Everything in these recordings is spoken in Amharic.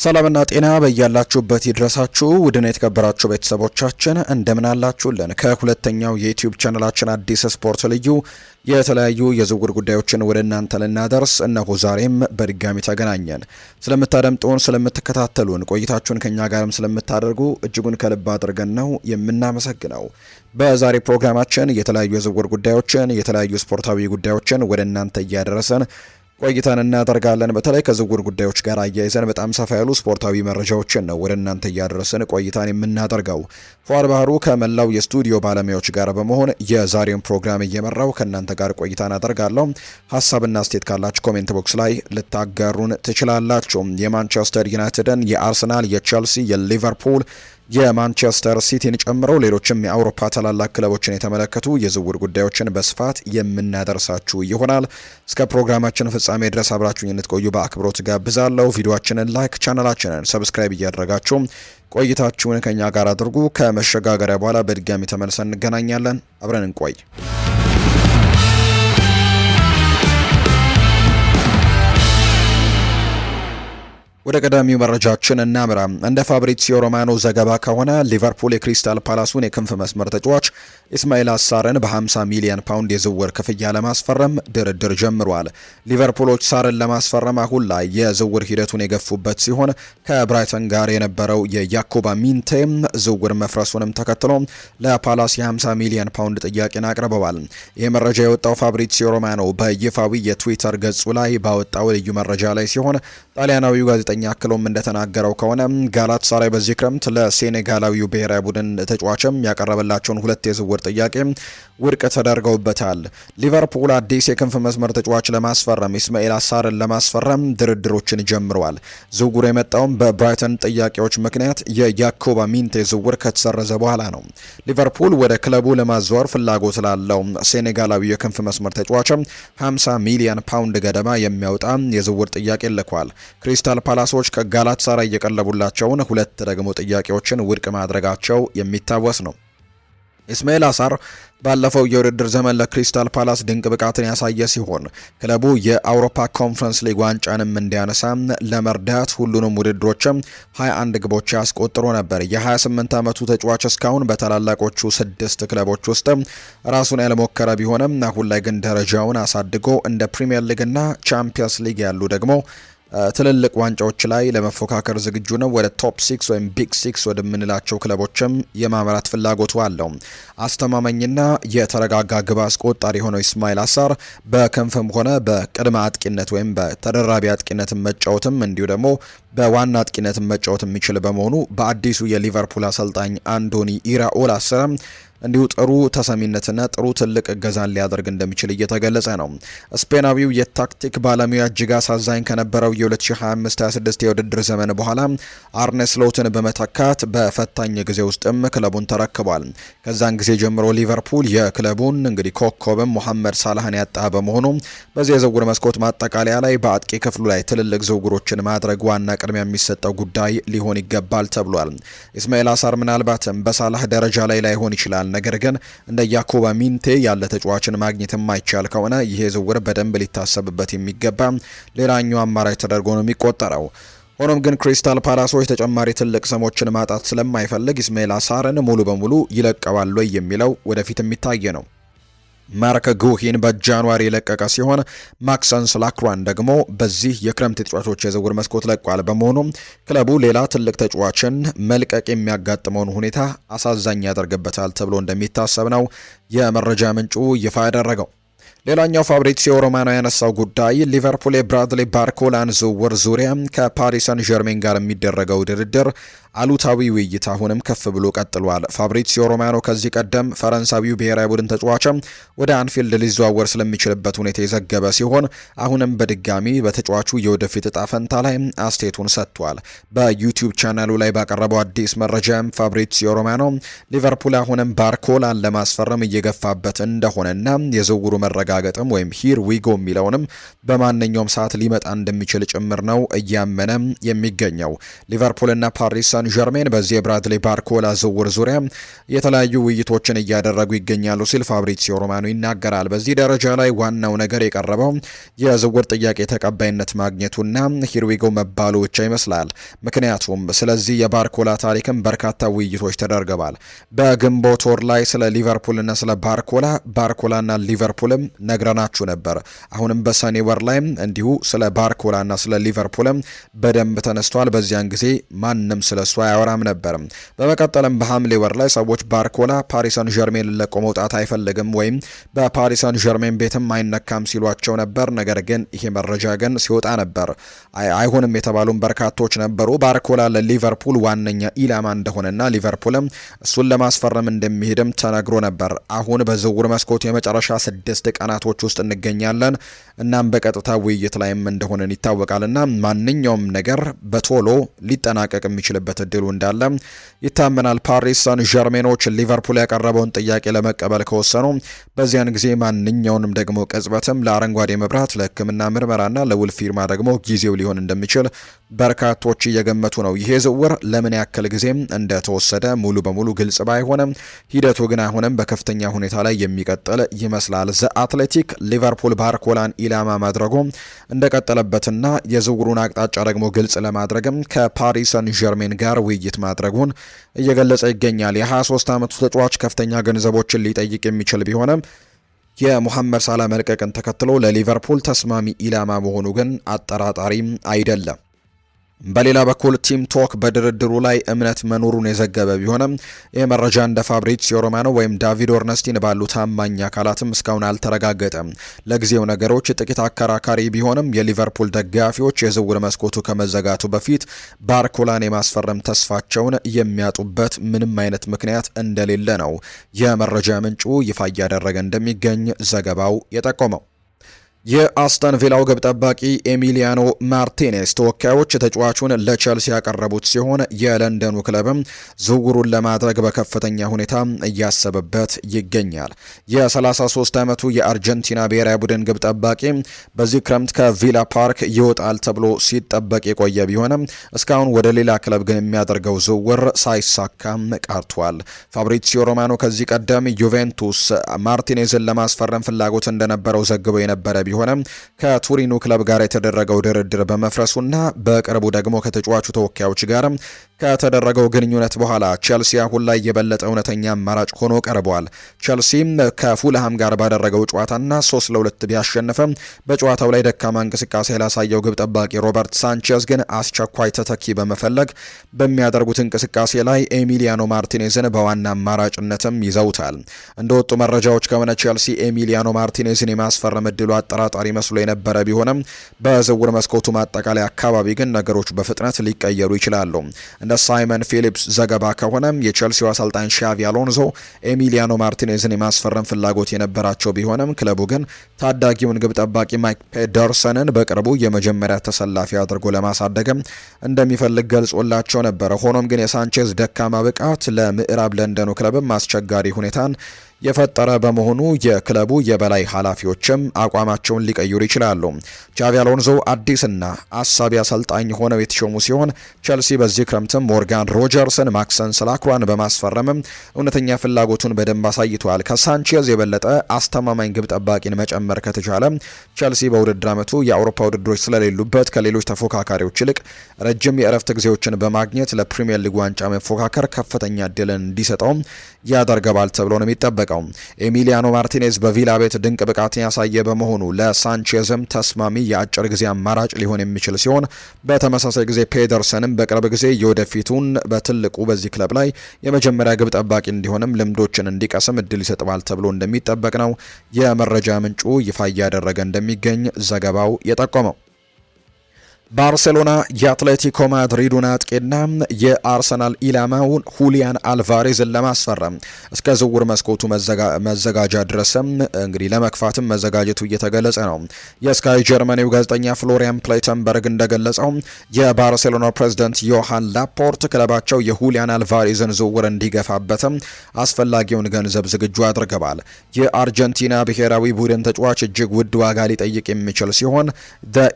ሰላምና ጤና በያላችሁበት ይድረሳችሁ። ውድና የተከበራችሁ ቤተሰቦቻችን እንደምን አላችሁልን? ከሁለተኛው የዩቲዩብ ቻናላችን አዲስ ስፖርት ልዩ የተለያዩ የዝውውር ጉዳዮችን ወደ እናንተ ልናደርስ እነሆ ዛሬም በድጋሚ ተገናኘን። ስለምታደምጡን፣ ስለምትከታተሉን፣ ቆይታችሁን ከኛ ጋርም ስለምታደርጉ እጅጉን ከልብ አድርገን ነው የምናመሰግነው። በዛሬ ፕሮግራማችን የተለያዩ የዝውውር ጉዳዮችን፣ የተለያዩ ስፖርታዊ ጉዳዮችን ወደ እናንተ እያደረሰን ቆይታን እናደርጋለን። በተለይ ከዝውውር ጉዳዮች ጋር አያይዘን በጣም ሰፋ ያሉ ስፖርታዊ መረጃዎችን ነው ወደ እናንተ እያደረስን ቆይታን የምናደርገው። ፏር ባህሩ ከመላው የስቱዲዮ ባለሙያዎች ጋር በመሆን የዛሬውን ፕሮግራም እየመራው ከእናንተ ጋር ቆይታን አደርጋለሁ። ሀሳብና አስተያየት ካላችሁ ኮሜንት ቦክስ ላይ ልታጋሩን ትችላላችሁ። የማንቸስተር ዩናይትድን፣ የአርሰናል፣ የቼልሲ፣ የሊቨርፑል የማንቸስተር ሲቲን ጨምሮ ሌሎችም የአውሮፓ ታላላቅ ክለቦችን የተመለከቱ የዝውውር ጉዳዮችን በስፋት የምናደርሳችሁ ይሆናል። እስከ ፕሮግራማችን ፍጻሜ ድረስ አብራችሁኝ እንድትቆዩ በአክብሮት ጋብዛለሁ። ቪዲዮአችንን ላይክ፣ ቻናላችንን ሰብስክራይብ እያደረጋችሁ ቆይታችሁን ከኛ ጋር አድርጉ። ከመሸጋገሪያ በኋላ በድጋሚ ተመልሰን እንገናኛለን። አብረን እንቆይ። ወደ ቀዳሚው መረጃችን እናምራ። እንደ ፋብሪዚዮ ሮማኖ ዘገባ ከሆነ ሊቨርፑል የክሪስታል ፓላሱን የክንፍ መስመር ተጫዋች ኢስማኤል አሳርን በ50 ሚሊዮን ፓውንድ የዝውውር ክፍያ ለማስፈረም ድርድር ጀምሯል። ሊቨርፑሎች ሳርን ለማስፈረም አሁን ላይ የዝውውር ሂደቱን የገፉበት ሲሆን ከብራይተን ጋር የነበረው የያኮባ ሚንቴ ዝውውር መፍረሱንም ተከትሎ ለፓላስ የ50 ሚሊዮን ፓውንድ ጥያቄን አቅርበዋል። ይህ መረጃ የወጣው ፋብሪዚዮ ሮማኖ በይፋዊ የትዊተር ገጹ ላይ ባወጣው ልዩ መረጃ ላይ ሲሆን ጣሊያናዊው ጋዜጠኛ አክሎም እንደተናገረው ከሆነ ጋላታሳራይ በዚህ ክረምት ለሴኔጋላዊው ብሔራዊ ቡድን ተጫዋችም ያቀረበላቸውን ሁለት የዝውውር ጥያቄ ውድቅ ተደርገውበታል። ሊቨርፑል አዲስ የክንፍ መስመር ተጫዋች ለማስፈረም ኢስማኤል አሳርን ለማስፈረም ድርድሮችን ጀምረዋል። ዝውውሩ የመጣውም በብራይተን ጥያቄዎች ምክንያት የያኮባ ሚንቴ ዝውውር ከተሰረዘ በኋላ ነው። ሊቨርፑል ወደ ክለቡ ለማዘዋወር ፍላጎት ላለው ሴኔጋላዊ የክንፍ መስመር ተጫዋችም 50 ሚሊዮን ፓውንድ ገደማ የሚያወጣ የዝውውር ጥያቄ ልኳል። ክሪስታል ፓላሶች ከጋላታሳራይ የቀለቡላቸውን ሁለት ደግሞ ጥያቄዎችን ውድቅ ማድረጋቸው የሚታወስ ነው። ኢስማኤል አሳር ባለፈው የውድድር ዘመን ለክሪስታል ፓላስ ድንቅ ብቃትን ያሳየ ሲሆን ክለቡ የአውሮፓ ኮንፈረንስ ሊግ ዋንጫንም እንዲያነሳ ለመርዳት ሁሉንም ውድድሮችም 21 ግቦች ያስቆጥሮ ነበር። የ28 ዓመቱ ተጫዋች እስካሁን በታላላቆቹ 6 ክለቦች ውስጥ ራሱን ያልሞከረ ቢሆንም አሁን ላይ ግን ደረጃውን አሳድጎ እንደ ፕሪሚየር ሊግ እና ቻምፒየንስ ሊግ ያሉ ደግሞ ትልልቅ ዋንጫዎች ላይ ለመፎካከር ዝግጁ ነው። ወደ ቶፕ 6 ወይም ቢግ 6 ወደምንላቸው ክለቦችም የማምራት ፍላጎቱ አለው። አስተማማኝና የተረጋጋ ግብ አስቆጣሪ የሆነው ኢስማኤል አሳር በክንፍም ሆነ በቅድመ አጥቂነት ወይም በተደራቢ አጥቂነት መጫወትም እንዲሁ ደግሞ በዋና አጥቂነት መጫወት የሚችል በመሆኑ በአዲሱ የሊቨርፑል አሰልጣኝ አንቶኒ ኢራኦላ ስር እንዲሁ ጥሩ ተሰሚነትና ጥሩ ትልቅ እገዛን ሊያደርግ እንደሚችል እየተገለጸ ነው። ስፔናዊው የታክቲክ ባለሙያ እጅግ አሳዛኝ ከነበረው የ2025-26 የውድድር ዘመን በኋላ አርነ ስሎትን በመተካት በፈታኝ ጊዜ ውስጥም ክለቡን ተረክቧል። ከዛን ጊዜ ጀምሮ ሊቨርፑል የክለቡን እንግዲህ ኮከብም ሞሐመድ ሳላህን ያጣ በመሆኑ በዚህ የዝውውር መስኮት ማጠቃለያ ላይ በአጥቂ ክፍሉ ላይ ትልልቅ ዝውውሮችን ማድረግ ዋና ቅድሚያ የሚሰጠው ጉዳይ ሊሆን ይገባል ተብሏል። ኢስማኤል አሳር ምናልባትም በሳላህ ደረጃ ላይ ላይሆን ይችላል። ነገር ግን እንደ ያኮባ ሚንቴ ያለ ተጫዋችን ማግኘት የማይቻል ከሆነ ይሄ ዝውውር በደንብ ሊታሰብበት የሚገባ ሌላኛው አማራጭ ተደርጎ ነው የሚቆጠረው። ሆኖም ግን ክሪስታል ፓላሶች ተጨማሪ ትልቅ ስሞችን ማጣት ስለማይፈልግ ኢስማኤል አሳርን ሙሉ በሙሉ ይለቀዋል ወይ የሚለው ወደፊት የሚታይ ነው። ማርክ ጉሂን በጃንዋሪ የለቀቀ ሲሆን ማክሰንስ ላክሯን ደግሞ በዚህ የክረምት ተጫዋቾች የዝውውር መስኮት ለቋል። በመሆኑም ክለቡ ሌላ ትልቅ ተጫዋችን መልቀቅ የሚያጋጥመውን ሁኔታ አሳዛኝ ያደርግበታል ተብሎ እንደሚታሰብ ነው የመረጃ ምንጩ ይፋ ያደረገው። ሌላኛው ፋብሪዚዮ ሮማኖ ያነሳው ጉዳይ ሊቨርፑል የብራድሊ ባርኮላን ዝውውር ዙሪያ ከፓሪስ ሰን ዠርሜን ጋር የሚደረገው ድርድር አሉታዊ ውይይት አሁንም ከፍ ብሎ ቀጥሏል። ፋብሪዚዮ ሮማኖ ከዚህ ቀደም ፈረንሳዊው ብሔራዊ ቡድን ተጫዋችም ወደ አንፊልድ ሊዘዋወር ስለሚችልበት ሁኔታ የዘገበ ሲሆን አሁንም በድጋሚ በተጫዋቹ የወደፊት እጣ ፈንታ ላይ አስተያየቱን ሰጥቷል። በዩቲዩብ ቻናሉ ላይ ባቀረበው አዲስ መረጃም ፋብሪዚዮ ሮማኖ ሊቨርፑል አሁንም ባርኮላን ለማስፈረም እየገፋበት እንደሆነና የዝውውሩ መረጋጋት ለማረጋገጥም ወይም ሂር ዊጎ የሚለውንም በማንኛውም ሰዓት ሊመጣ እንደሚችል ጭምር ነው እያመነ የሚገኘው። ሊቨርፑልና ፓሪስ ሳን ዠርሜን በዚህ የብራድሊ ባርኮላ ዝውውር ዙሪያ የተለያዩ ውይይቶችን እያደረጉ ይገኛሉ ሲል ፋብሪዚዮ ሮማኖ ይናገራል። በዚህ ደረጃ ላይ ዋናው ነገር የቀረበው የዝውውር ጥያቄ ተቀባይነት ማግኘቱና ሂር ዊጎ መባሉ ብቻ ይመስላል። ምክንያቱም ስለዚህ የባርኮላ ታሪክም በርካታ ውይይቶች ተደርገዋል። በግንቦት ወር ላይ ስለ ሊቨርፑልና ስለ ባርኮላና ሊቨርፑልም ነግረናችሁ ነበር። አሁንም በሰኔ ወር ላይም እንዲሁ ስለ ባርኮላና ስለ ሊቨርፑልም በደንብ ተነስቷል። በዚያን ጊዜ ማንም ስለሱ አያወራም ነበር። በመቀጠልም በሐምሌ ወር ላይ ሰዎች ባርኮላ ፓሪስ ሳን ዠርሜን ለቆ መውጣት አይፈልግም ወይም በፓሪስ ሳን ዠርሜን ቤትም አይነካም ሲሏቸው ነበር። ነገር ግን ይሄ መረጃ ግን ሲወጣ ነበር አይሆንም የተባሉም በርካቶች ነበሩ። ባርኮላ ለሊቨርፑል ዋነኛ ኢላማ እንደሆነና ሊቨርፑልም እሱን ለማስፈረም እንደሚሄድም ተነግሮ ነበር። አሁን በዝውውር መስኮት የመጨረሻ 6 ቀናቶች ውስጥ እንገኛለን። እናም በቀጥታ ውይይት ላይም እንደሆነን ይታወቃልና ማንኛውም ነገር በቶሎ ሊጠናቀቅ የሚችልበት እድሉ እንዳለ ይታመናል። ፓሪስ ሳን ዠርሜኖች ሊቨርፑል ያቀረበውን ጥያቄ ለመቀበል ከወሰኑ በዚያን ጊዜ ማንኛውንም ደግሞ ቅጽበትም ለአረንጓዴ መብራት፣ ለሕክምና ምርመራና ለውል ፊርማ ደግሞ ጊዜው ሊሆን እንደሚችል በርካቶች እየገመቱ ነው። ይሄ ዝውውር ለምን ያክል ጊዜም እንደተወሰደ ሙሉ በሙሉ ግልጽ ባይሆንም ሂደቱ ግን አሁንም በከፍተኛ ሁኔታ ላይ የሚቀጥል ይመስላል። ዘ አትሌቲክ ሊቨርፑል ባርኮላን ኢላማ ማድረጉ እንደቀጠለበትና የዝውውሩን አቅጣጫ ደግሞ ግልጽ ለማድረግም ከፓሪስ ሰን ዠርሜን ጋር ውይይት ማድረጉን እየገለጸ ይገኛል። የ23 ዓመቱ ተጫዋች ከፍተኛ ገንዘቦችን ሊጠይቅ የሚችል ቢሆንም የሙሐመድ ሳላ መልቀቅን ተከትሎ ለሊቨርፑል ተስማሚ ኢላማ መሆኑ ግን አጠራጣሪም አይደለም። በሌላ በኩል ቲም ቶክ በድርድሩ ላይ እምነት መኖሩን የዘገበ ቢሆንም ይህ መረጃ እንደ ፋብሪዚዮ ሮማኖ ወይም ዳቪድ ኦርነስቲን ባሉ ታማኝ አካላትም እስካሁን አልተረጋገጠም። ለጊዜው ነገሮች ጥቂት አከራካሪ ቢሆንም የሊቨርፑል ደጋፊዎች የዝውውር መስኮቱ ከመዘጋቱ በፊት ባርኮላን የማስፈረም ተስፋቸውን የሚያጡበት ምንም አይነት ምክንያት እንደሌለ ነው የመረጃ ምንጩ ይፋ እያደረገ እንደሚገኝ ዘገባው የጠቆመው። የአስተን ቪላው ግብ ጠባቂ ኤሚሊያኖ ማርቲኔዝ ተወካዮች ተጫዋቹን ለቸልሲ ያቀረቡት ሲሆን የለንደኑ ክለብም ዝውውሩን ለማድረግ በከፍተኛ ሁኔታ እያሰበበት ይገኛል። የ33 ዓመቱ የአርጀንቲና ብሔራዊ ቡድን ግብ ጠባቂ በዚህ ክረምት ከቪላ ፓርክ ይወጣል ተብሎ ሲጠበቅ የቆየ ቢሆንም እስካሁን ወደ ሌላ ክለብ ግን የሚያደርገው ዝውውር ሳይሳካም ቀርቷል። ፋብሪዚዮ ሮማኖ ከዚህ ቀደም ዩቬንቱስ ማርቲኔዝን ለማስፈረም ፍላጎት እንደነበረው ዘግበው የነበረ ቢሆንም ከቱሪኑ ክለብ ጋር የተደረገው ድርድር በመፍረሱና በቅርቡ ደግሞ ከተጫዋቹ ተወካዮች ጋር ከተደረገው ግንኙነት በኋላ ቸልሲ አሁን ላይ የበለጠ እውነተኛ አማራጭ ሆኖ ቀርቧል። ቸልሲም ከፉልሃም ጋር ባደረገው ጨዋታና 3-2 ቢያሸንፍም በጨዋታው ላይ ደካማ እንቅስቃሴ ላሳየው ግብ ጠባቂ ሮበርት ሳንቼዝ ግን አስቸኳይ ተተኪ በመፈለግ በሚያደርጉት እንቅስቃሴ ላይ ኤሚሊያኖ ማርቲኔዝን በዋና አማራጭነትም ይዘውታል። እንደወጡ መረጃዎች ከሆነ ቸልሲ ኤሚሊያኖ ማርቲኔዝን የማስፈረም እድሉ አጠራጣሪ መስሎ የነበረ ቢሆንም በዝውውር መስኮቱ ማጠቃለያ አካባቢ ግን ነገሮች በፍጥነት ሊቀየሩ ይችላሉ። እንደ ሳይመን ፊሊፕስ ዘገባ ከሆነ የቸልሲው አሰልጣኝ ሻቪ አሎንዞ ኤሚሊያኖ ማርቲኔዝን የማስፈረም ፍላጎት የነበራቸው ቢሆንም ክለቡ ግን ታዳጊውን ግብ ጠባቂ ማይክ ፔደርሰንን በቅርቡ የመጀመሪያ ተሰላፊ አድርጎ ለማሳደግም እንደሚፈልግ ገልጾላቸው ነበረ። ሆኖም ግን የሳንቼዝ ደካማ ብቃት ለምዕራብ ለንደኑ ክለብም አስቸጋሪ ሁኔታን የፈጠረ በመሆኑ የክለቡ የበላይ ኃላፊዎችም አቋማቸውን ሊቀይሩ ይችላሉ። ቻቪ አሎንዞ አዲስና አሳቢ አሰልጣኝ ሆነው የተሾሙ ሲሆን ቸልሲ በዚህ ክረምትም ሞርጋን ሮጀርስን፣ ማክሰን ስላክሯን በማስፈረምም እውነተኛ ፍላጎቱን በደንብ አሳይቷል። ከሳንቼዝ የበለጠ አስተማማኝ ግብ ጠባቂን መጨመር ከተቻለ ቸልሲ በውድድር ዓመቱ የአውሮፓ ውድድሮች ስለሌሉበት ከሌሎች ተፎካካሪዎች ይልቅ ረጅም የእረፍት ጊዜዎችን በማግኘት ለፕሪሚየር ሊግ ዋንጫ መፎካከር ከፍተኛ እድልን እንዲሰጠው ያደርገዋል ተብሎ ነው የሚጠበቀው። ኤሚሊያኖ ማርቲኔዝ በቪላ ቤት ድንቅ ብቃትን ያሳየ በመሆኑ ለሳንቼዝም ተስማሚ የአጭር ጊዜ አማራጭ ሊሆን የሚችል ሲሆን በተመሳሳይ ጊዜ ፔደርሰንም በቅርብ ጊዜ የወደፊቱን በትልቁ በዚህ ክለብ ላይ የመጀመሪያ ግብ ጠባቂ እንዲሆንም ልምዶችን እንዲቀስም እድል ይሰጥባል ተብሎ እንደሚጠበቅ ነው የመረጃ ምንጩ ይፋ እያደረገ እንደሚገኝ ዘገባው የጠቆመው። ባርሴሎና የአትሌቲኮ ማድሪዱን አጥቂና የአርሰናል ኢላማውን ሁሊያን አልቫሬዝን ለማስፈረም እስከ ዝውውር መስኮቱ መዘጋጃ ድረስም እንግዲህ ለመክፋትም መዘጋጀቱ እየተገለጸ ነው። የስካይ ጀርመኒው ጋዜጠኛ ፍሎሪያን ፕሌተንበርግ እንደገለጸው የባርሴሎና ፕሬዝዳንት ዮሃን ላፖርት ክለባቸው የሁሊያን አልቫሬዝን ዝውውር እንዲገፋበትም አስፈላጊውን ገንዘብ ዝግጁ አድርገዋል። የአርጀንቲና ብሔራዊ ቡድን ተጫዋች እጅግ ውድ ዋጋ ሊጠይቅ የሚችል ሲሆን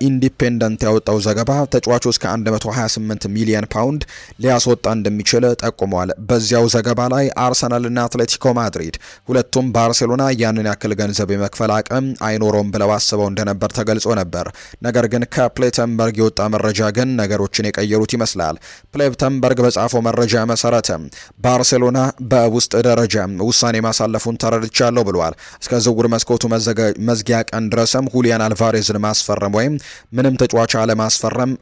ኢንዲፔንደንት ያወጣው ዘገባ ተጫዋቹ እስከ 128 ሚሊዮን ፓውንድ ሊያስወጣ እንደሚችል ጠቁሟል። በዚያው ዘገባ ላይ አርሰናልና አትሌቲኮ ማድሪድ ሁለቱም ባርሴሎና ያንን ያክል ገንዘብ የመክፈል አቅም አይኖረውም ብለው አስበው እንደነበር ተገልጾ ነበር። ነገር ግን ከፕሌተንበርግ የወጣ መረጃ ግን ነገሮችን የቀየሩት ይመስላል። ፕሌተንበርግ በጻፈው መረጃ መሰረት ባርሴሎና በውስጥ ደረጃ ውሳኔ ማሳለፉን ተረድቻለሁ ብሏል። እስከ ዝውውር መስኮቱ መዝጊያ ቀን ድረስም ሁሊያን አልቫሬዝን ማስፈረም ወይም ምንም ተጫዋች አለማስፈረም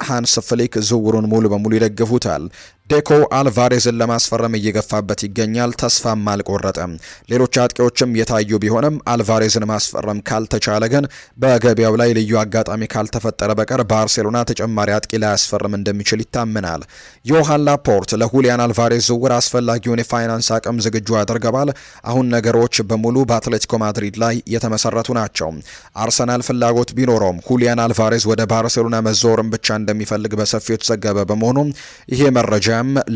ሃንስ ፍሊክ ዝውውሩን ሙሉ በሙሉ ይደግፉታል። ዴኮ አልቫሬዝን ለማስፈረም እየገፋበት ይገኛል። ተስፋም አልቆረጠም። ሌሎች አጥቂዎችም የታዩ ቢሆንም አልቫሬዝን ማስፈረም ካልተቻለ ግን በገበያው ላይ ልዩ አጋጣሚ ካልተፈጠረ በቀር ባርሴሎና ተጨማሪ አጥቂ ላያስፈርም እንደሚችል ይታመናል። ዮሃን ላፖርት ለሁሊያን አልቫሬዝ ዝውውር አስፈላጊውን የፋይናንስ አቅም ዝግጁ አድርገዋል። አሁን ነገሮች በሙሉ በአትሌቲኮ ማድሪድ ላይ የተመሰረቱ ናቸው። አርሰናል ፍላጎት ቢኖረውም ሁሊያን አልቫሬዝ ወደ ባርሴሎና መዘወርን ብቻ እንደሚፈልግ በሰፊው የተዘገበ በመሆኑ ይሄ መረጃ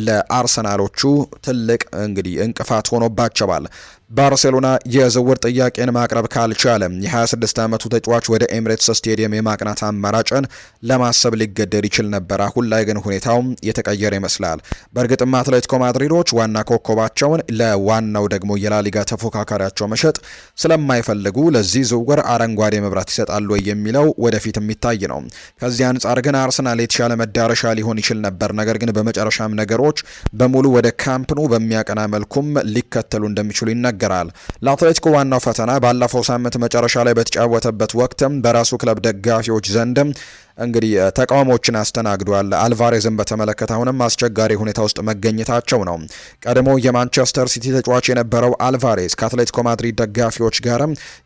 ለአርሰናሎቹ ትልቅ እንግዲህ እንቅፋት ሆኖባቸዋል። ባርሴሎና የዝውውር ጥያቄን ማቅረብ ካልቻለ የ26 ዓመቱ ተጫዋች ወደ ኤምሬትስ ስቴዲየም የማቅናት አማራጭን ለማሰብ ሊገደድ ይችል ነበር። አሁን ላይ ግን ሁኔታው የተቀየረ ይመስላል። በእርግጥም አትሌቲኮ ማድሪዶች ዋና ኮከባቸውን ለዋናው ደግሞ የላሊጋ ተፎካካሪያቸው መሸጥ ስለማይፈልጉ ለዚህ ዝውውር አረንጓዴ መብራት ይሰጣሉ የሚለው ወደፊት የሚታይ ነው። ከዚህ አንጻር ግን አርሰናል የተሻለ መዳረሻ ሊሆን ይችል ነበር። ነገር ግን በመጨረሻም ነገሮች በሙሉ ወደ ካምፕኑ በሚያቀና መልኩም ሊከተሉ እንደሚችሉ ይናገራል። ለአትሌቲኮ ዋናው ፈተና ባለፈው ሳምንት መጨረሻ ላይ በተጫወተበት ወቅትም በራሱ ክለብ ደጋፊዎች ዘንድም እንግዲህ ተቃውሞችን አስተናግዷል። አልቫሬዝን በተመለከተ አሁንም አስቸጋሪ ሁኔታ ውስጥ መገኘታቸው ነው። ቀድሞ የማንቸስተር ሲቲ ተጫዋች የነበረው አልቫሬዝ ከአትሌቲኮ ማድሪድ ደጋፊዎች ጋር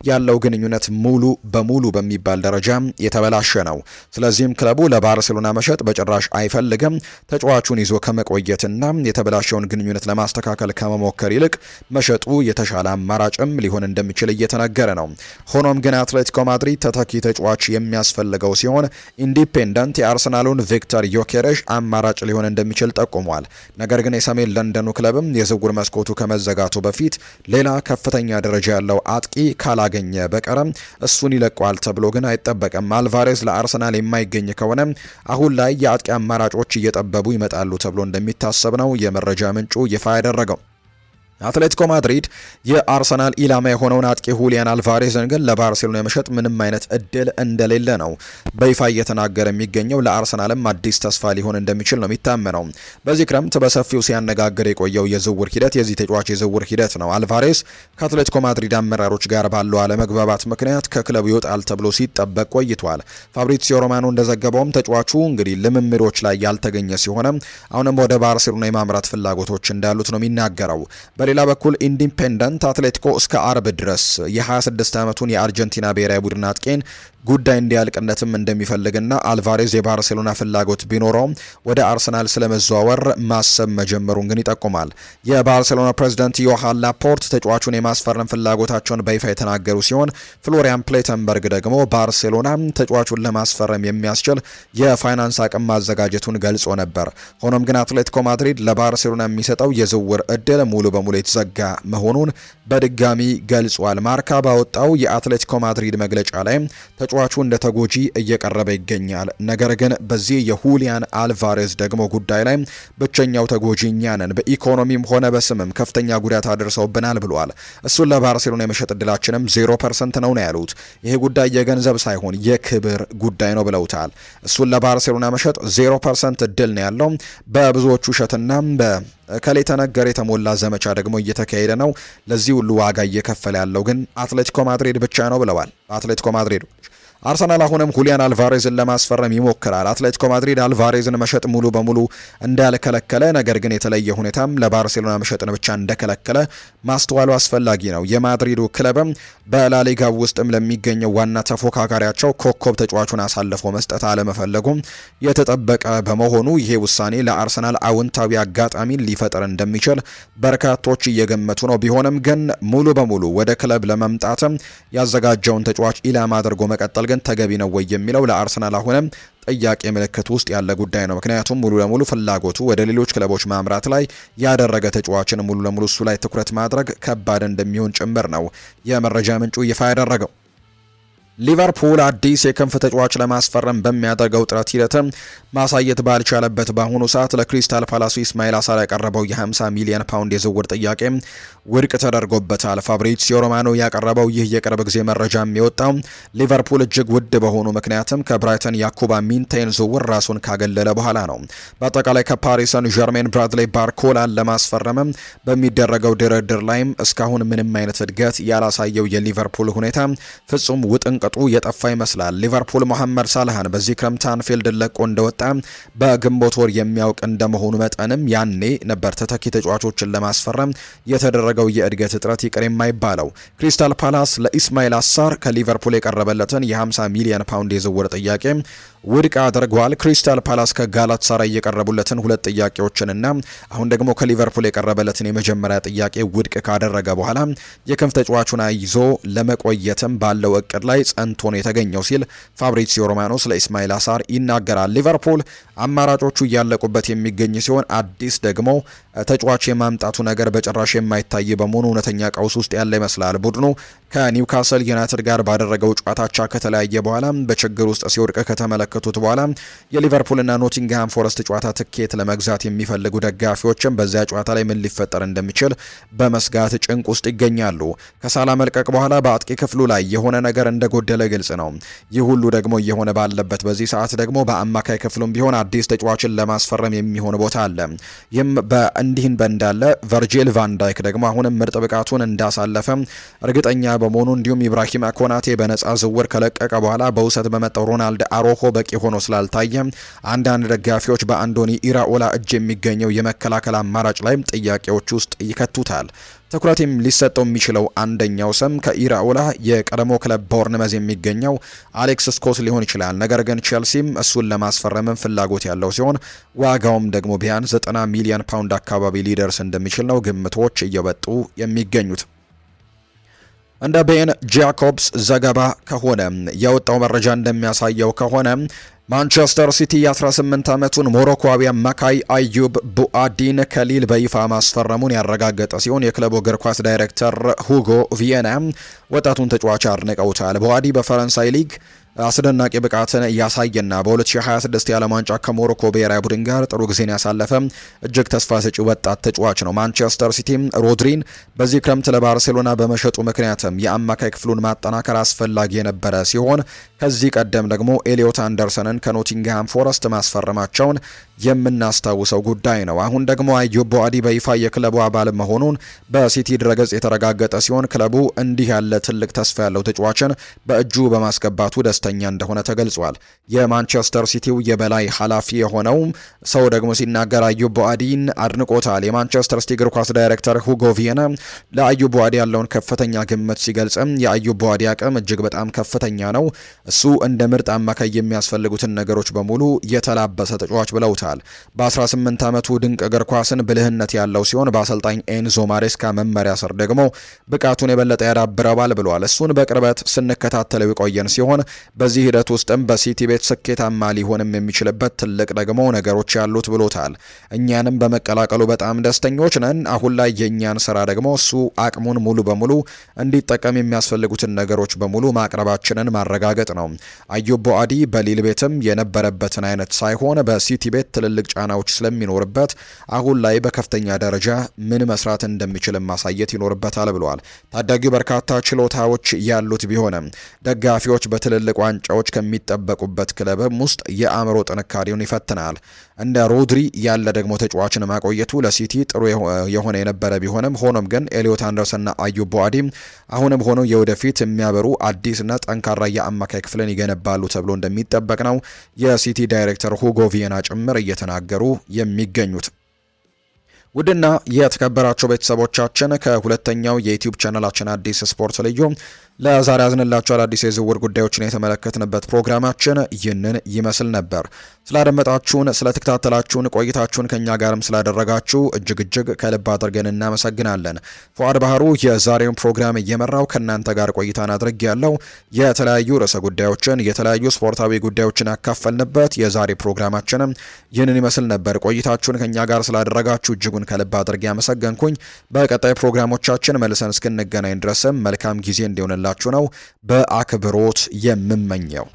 ያለው ግንኙነት ሙሉ በሙሉ በሚባል ደረጃ የተበላሸ ነው። ስለዚህም ክለቡ ለባርሴሎና መሸጥ በጭራሽ አይፈልግም። ተጫዋቹን ይዞ ከመቆየትና የተበላሸውን ግንኙነት ለማስተካከል ከመሞከር ይልቅ መሸጡ የተሻለ አማራጭም ሊሆን እንደሚችል እየተነገረ ነው። ሆኖም ግን አትሌቲኮ ማድሪድ ተተኪ ተጫዋች የሚያስፈልገው ሲሆን ኢንዲፔንደንት የአርሰናሉን ቪክተር ዮኬሬሽ አማራጭ ሊሆን እንደሚችል ጠቁሟል። ነገር ግን የሰሜን ለንደኑ ክለብም የዝውውር መስኮቱ ከመዘጋቱ በፊት ሌላ ከፍተኛ ደረጃ ያለው አጥቂ ካላገኘ በቀረም እሱን ይለቀዋል ተብሎ ግን አይጠበቅም። አልቫሬዝ ለአርሰናል የማይገኝ ከሆነ አሁን ላይ የአጥቂ አማራጮች እየጠበቡ ይመጣሉ ተብሎ እንደሚታሰብ ነው የመረጃ ምንጩ ይፋ ያደረገው። አትሌቲኮ ማድሪድ የአርሰናል ኢላማ የሆነውን አጥቂ ሁሊያን አልቫሬዝን ግን ለባርሴሎና የመሸጥ ምንም አይነት እድል እንደሌለ ነው በይፋ እየተናገረ የሚገኘው። ለአርሰናልም አዲስ ተስፋ ሊሆን እንደሚችል ነው የሚታመነው። በዚህ ክረምት በሰፊው ሲያነጋግር የቆየው የዝውውር ሂደት የዚህ ተጫዋች የዝውውር ሂደት ነው። አልቫሬዝ ከአትሌቲኮ ማድሪድ አመራሮች ጋር ባለው አለመግባባት ምክንያት ከክለቡ ይወጣል ተብሎ ሲጠበቅ ቆይቷል። ፋብሪዚዮ ሮማኖ እንደዘገበውም ተጫዋቹ እንግዲህ ልምምዶች ላይ ያልተገኘ ሲሆን አሁንም ወደ ባርሴሎና የማምራት ፍላጎቶች እንዳሉት ነው የሚናገረው። በሌላ በኩል ኢንዲፔንደንት አትሌቲኮ እስከ አርብ ድረስ የ26 ዓመቱን የአርጀንቲና ብሔራዊ ቡድን አጥቂን ጉዳይ እንዲያልቅነትም እንደሚፈልግና አልቫሬዝ የባርሴሎና ፍላጎት ቢኖረውም ወደ አርሰናል ስለመዘዋወር ማሰብ መጀመሩን ግን ይጠቁማል። የባርሴሎና ፕሬዝዳንት ዮሃን ላፖርት ተጫዋቹን የማስፈረም ፍላጎታቸውን በይፋ የተናገሩ ሲሆን ፍሎሪያን ፕሌተንበርግ ደግሞ ባርሴሎና ተጫዋቹን ለማስፈረም የሚያስችል የፋይናንስ አቅም ማዘጋጀቱን ገልጾ ነበር። ሆኖም ግን አትሌቲኮ ማድሪድ ለባርሴሎና የሚሰጠው የዝውውር እድል ሙሉ በሙሉ የተዘጋ መሆኑን በድጋሚ ገልጿል። ማርካ ባወጣው የአትሌቲኮ ማድሪድ መግለጫ ላይ ተጫዋቹ እንደ ተጎጂ እየቀረበ ይገኛል። ነገር ግን በዚህ የሁሊያን አልቫሬዝ ደግሞ ጉዳይ ላይ ብቸኛው ተጎጂ እኛ ነን፣ በኢኮኖሚም ሆነ በስምም ከፍተኛ ጉዳት አድርሰውብናል ብሏል። እሱን ለባርሴሎና የመሸጥ እድላችንም 0% ነው ያሉት። ይሄ ጉዳይ የገንዘብ ሳይሆን የክብር ጉዳይ ነው ብለውታል። እሱን ለባርሴሎና መሸጥ 0% እድል ነው ያለው። በብዙዎቹ ውሸትና ከሌተ ነገር የተሞላ ዘመቻ ደግሞ እየተካሄደ ነው። ለዚህ ሁሉ ዋጋ እየከፈለ ያለው ግን አትሌቲኮ ማድሪድ ብቻ ነው ብለዋል። አትሌቲኮ ማድሪድ አርሰናል አሁንም ሁሊያን አልቫሬዝን ለማስፈረም ይሞክራል። አትሌቲኮ ማድሪድ አልቫሬዝን መሸጥ ሙሉ በሙሉ እንዳልከለከለ፣ ነገር ግን የተለየ ሁኔታም ለባርሴሎና መሸጥን ብቻ እንደከለከለ ማስተዋሉ አስፈላጊ ነው። የማድሪዱ ክለብም በላሊጋ ውስጥም ለሚገኘው ዋና ተፎካካሪያቸው ኮከብ ተጫዋቹን አሳልፎ መስጠት አለመፈለጉም የተጠበቀ በመሆኑ ይሄ ውሳኔ ለአርሰናል አዎንታዊ አጋጣሚን ሊፈጥር እንደሚችል በርካቶች እየገመቱ ነው። ቢሆንም ግን ሙሉ በሙሉ ወደ ክለብ ለመምጣትም ያዘጋጀውን ተጫዋች ኢላማ አድርጎ መቀጠል ግን ተገቢ ነው ወይ የሚለው ለአርሰናል አሁንም ጥያቄ ምልክት ውስጥ ያለ ጉዳይ ነው። ምክንያቱም ሙሉ ለሙሉ ፍላጎቱ ወደ ሌሎች ክለቦች ማምራት ላይ ያደረገ ተጫዋችን ሙሉ ለሙሉ እሱ ላይ ትኩረት ማድረግ ከባድ እንደሚሆን ጭምር ነው የመረጃ ምንጩ ይፋ ያደረገው። ሊቨርፑል አዲስ የክንፍ ተጫዋች ለማስፈረም በሚያደርገው ጥረት ሂደትም ማሳየት ባልቻለበት በአሁኑ ሰዓት ለክሪስታል ፓላሱ ኢስማኤል አሳር ያቀረበው የ50 ሚሊዮን ፓውንድ የዝውውር ጥያቄ ውድቅ ተደርጎበታል። ፋብሪዚዮ ሮማኖ ያቀረበው ይህ የቅርብ ጊዜ መረጃ የሚወጣው ሊቨርፑል እጅግ ውድ በሆኑ ምክንያትም ከብራይተን ያኩባ ሚንቴን ዝውውር ራሱን ካገለለ በኋላ ነው። በአጠቃላይ ከፓሪስ ሰን ዠርሜን ብራድሌይ ባርኮላን ለማስፈረምም በሚደረገው ድርድር ላይም እስካሁን ምንም አይነት እድገት ያላሳየው የሊቨርፑል ሁኔታ ፍጹም ውጥንቅጡ የጠፋ ይመስላል። ሊቨርፑል መሐመድ ሳላህን በዚህ ክረምት አንፊልድን ለቆ እንደወጣ በግንቦት ወር የሚያውቅ እንደመሆኑ መጠንም ያኔ ነበር ተተኪ ተጫዋቾችን ለማስፈረም የተደረገው የእድገት እጥረት ይቅር የማይባለው። ክሪስታል ፓላስ ለኢስማኤል አሳር ከሊቨርፑል የቀረበለትን የ50 ሚሊዮን ፓውንድ የዝውውር ጥያቄ ውድቅ አድርጓል። ክሪስታል ፓላስ ከጋላት ሳራይ የቀረቡለትን ሁለት ጥያቄዎችንና አሁን ደግሞ ከሊቨርፑል የቀረበለትን የመጀመሪያ ጥያቄ ውድቅ ካደረገ በኋላ የክንፍ ተጫዋቹን ይዞ ለመቆየትም ባለው እቅድ ላይ ጸንቶ ነው የተገኘው ሲል ፋብሪዚዮ ሮማኖ ስለ ኢስማኤል አሳር ይናገራል። ሊቨርፑል አማራጮቹ እያለቁበት የሚገኝ ሲሆን አዲስ ደግሞ ተጫዋች የማምጣቱ ነገር በጭራሽ የማይታይ በመሆኑ እውነተኛ ቀውስ ውስጥ ያለ ይመስላል። ቡድኑ ከኒውካስል ዩናይትድ ጋር ባደረገው ጨዋታቻ ከተለያየ በኋላ በችግር ውስጥ ሲወድቅ ከተመለከቱት በኋላ የሊቨርፑልና ኖቲንግሃም ፎረስት ጨዋታ ትኬት ለመግዛት የሚፈልጉ ደጋፊዎችም በዚያ ጨዋታ ላይ ምን ሊፈጠር እንደሚችል በመስጋት ጭንቅ ውስጥ ይገኛሉ። ከሳላ መልቀቅ በኋላ በአጥቂ ክፍሉ ላይ የሆነ ነገር እንደጎደለ ግልጽ ነው። ይህ ሁሉ ደግሞ እየሆነ ባለበት በዚህ ሰዓት ደግሞ በአማካይ ክፍሉም ቢሆን አዲስ ተጫዋችን ለማስፈረም የሚሆን ቦታ አለ። ይህም እንዲህን በእንዳለ ቨርጂል ቫን ዳይክ ደግሞ አሁንም ምርጥ ብቃቱን እንዳሳለፈ እርግጠኛ በመሆኑ እንዲሁም ኢብራሂማ ኮናቴ በነፃ ዝውውር ከለቀቀ በኋላ በውሰት በመጣው ሮናልድ አሮሆ በቂ ሆኖ ስላልታየ አንዳንድ ደጋፊዎች በአንዶኒ ኢራኦላ እጅ የሚገኘው የመከላከል አማራጭ ላይም ጥያቄዎች ውስጥ ይከቱታል። ትኩረትም ሊሰጠው የሚችለው አንደኛው ስም ከኢራኦላ የቀድሞ ክለብ ቦርንመዝ የሚገኘው አሌክስ ስኮት ሊሆን ይችላል። ነገር ግን ቼልሲም እሱን ለማስፈረምም ፍላጎት ያለው ሲሆን ዋጋውም ደግሞ ቢያንስ 90 ሚሊዮን ፓውንድ አካባቢ ሊደርስ እንደሚችል ነው ግምቶች እየወጡ የሚገኙት። እንደ ቤን ጃኮብስ ዘገባ ከሆነ የወጣው መረጃ እንደሚያሳየው ከሆነ ማንቸስተር ሲቲ የ18 ዓመቱን ሞሮኮዊ አማካይ አዩብ ቡአዲን ከሊል በይፋ ማስፈረሙን ያረጋገጠ ሲሆን የክለቡ እግር ኳስ ዳይሬክተር ሁጎ ቪየና ወጣቱን ተጫዋች አድንቀውታል። ቡአዲ በፈረንሳይ ሊግ አስደናቂ ብቃትን ያሳየና በ2026 የዓለም ዋንጫ ከሞሮኮ ብሔራዊ ቡድን ጋር ጥሩ ጊዜን ያሳለፈ እጅግ ተስፋ ሰጪ ወጣት ተጫዋች ነው። ማንቸስተር ሲቲም ሮድሪን በዚህ ክረምት ለባርሴሎና በመሸጡ ምክንያትም የአማካይ ክፍሉን ማጠናከር አስፈላጊ የነበረ ሲሆን ከዚህ ቀደም ደግሞ ኤሊዮት አንደርሰንን ከኖቲንግሃም ፎረስት ማስፈረማቸውን የምናስታውሰው ጉዳይ ነው። አሁን ደግሞ አዩብ ቡአዲ በይፋ የክለቡ አባል መሆኑን በሲቲ ድረገጽ የተረጋገጠ ሲሆን ክለቡ እንዲህ ያለ ትልቅ ተስፋ ያለው ተጫዋችን በእጁ በማስገባቱ ደስተኛ እንደሆነ ተገልጿል። የማንቸስተር ሲቲው የበላይ ኃላፊ የሆነው ሰው ደግሞ ሲናገር አዩብ ቡአዲን አድንቆታል። የማንቸስተር ሲቲ እግር ኳስ ዳይሬክተር ሁጎ ቪየና ለአዩብ ቡአዲ ያለውን ከፍተኛ ግምት ሲገልጽም የአዩብ ቡአዲ አቅም እጅግ በጣም ከፍተኛ ነው፣ እሱ እንደ ምርጥ አማካይ የሚያስፈልጉትን ነገሮች በሙሉ የተላበሰ ተጫዋች ብለውታል። በ18 ዓመቱ ድንቅ እግር ኳስን ብልህነት ያለው ሲሆን በአሰልጣኝ ኤንዞ ማሬስካ መመሪያ ስር ደግሞ ብቃቱን የበለጠ ያዳብረዋል ብለዋል። እሱን በቅርበት ስንከታተለው የቆየን ሲሆን በዚህ ሂደት ውስጥም በሲቲ ቤት ስኬታማ ሊሆንም የሚችልበት ትልቅ ደግሞ ነገሮች ያሉት ብሎታል። እኛንም በመቀላቀሉ በጣም ደስተኞች ነን። አሁን ላይ የእኛን ስራ ደግሞ እሱ አቅሙን ሙሉ በሙሉ እንዲጠቀም የሚያስፈልጉትን ነገሮች በሙሉ ማቅረባችንን ማረጋገጥ ነው። አዩብ ቡአዲ በሊል ቤትም የነበረበትን አይነት ሳይሆን በሲቲ ቤት ትልልቅ ጫናዎች ስለሚኖርበት አሁን ላይ በከፍተኛ ደረጃ ምን መስራት እንደሚችል ማሳየት ይኖርበታል ብለዋል። ታዳጊው በርካታ ችሎታዎች ያሉት ቢሆንም ደጋፊዎች በትልልቅ ዋንጫዎች ከሚጠበቁበት ክለብም ውስጥ የአእምሮ ጥንካሬውን ይፈትናል። እንደ ሮድሪ ያለ ደግሞ ተጫዋችን ማቆየቱ ለሲቲ ጥሩ የሆነ የነበረ ቢሆንም ሆኖም ግን ኤሊዮት አንደርሰንና አዩብ ቦአዲ አሁንም ሆነው የወደፊት የሚያበሩ አዲስና ጠንካራ የአማካይ ክፍልን ይገነባሉ ተብሎ እንደሚጠበቅ ነው የሲቲ ዳይሬክተር ሁጎ ቪየና ጭምር እየተናገሩ የሚገኙት። ውድና የተከበራቸው ቤተሰቦቻችን ከሁለተኛው የዩቲዩብ ቻናላችን አዲስ ስፖርት ልዩ ለዛሬ ያዝንላችሁ አዳዲስ የዝውውር ጉዳዮችን የተመለከትንበት ፕሮግራማችን ይህንን ይመስል ነበር። ስላደመጣችሁን፣ ስለተከታተላችሁን፣ ቆይታችሁን ከኛ ጋርም ስላደረጋችሁ እጅግ ከልብ አድርገን እናመሰግናለን። ፉአድ ባህሩ የዛሬውን ፕሮግራም እየመራው ከእናንተ ጋር ቆይታን አድርጌያለሁ። የተለያዩ ርዕሰ ጉዳዮችን፣ የተለያዩ ስፖርታዊ ጉዳዮችን ያካፈልንበት የዛሬ ፕሮግራማችንም ይህንን ይመስል ነበር። ቆይታችሁን ከኛ ጋር ስላደረጋችሁ እጅጉን ከልብ አድርጌ ያመሰገንኩኝ። በቀጣይ ፕሮግራሞቻችን መልሰን እስክንገናኝ ድረስም መልካም ጊዜ እንዲሆንላችሁ ነው በአክብሮት የምመኘው።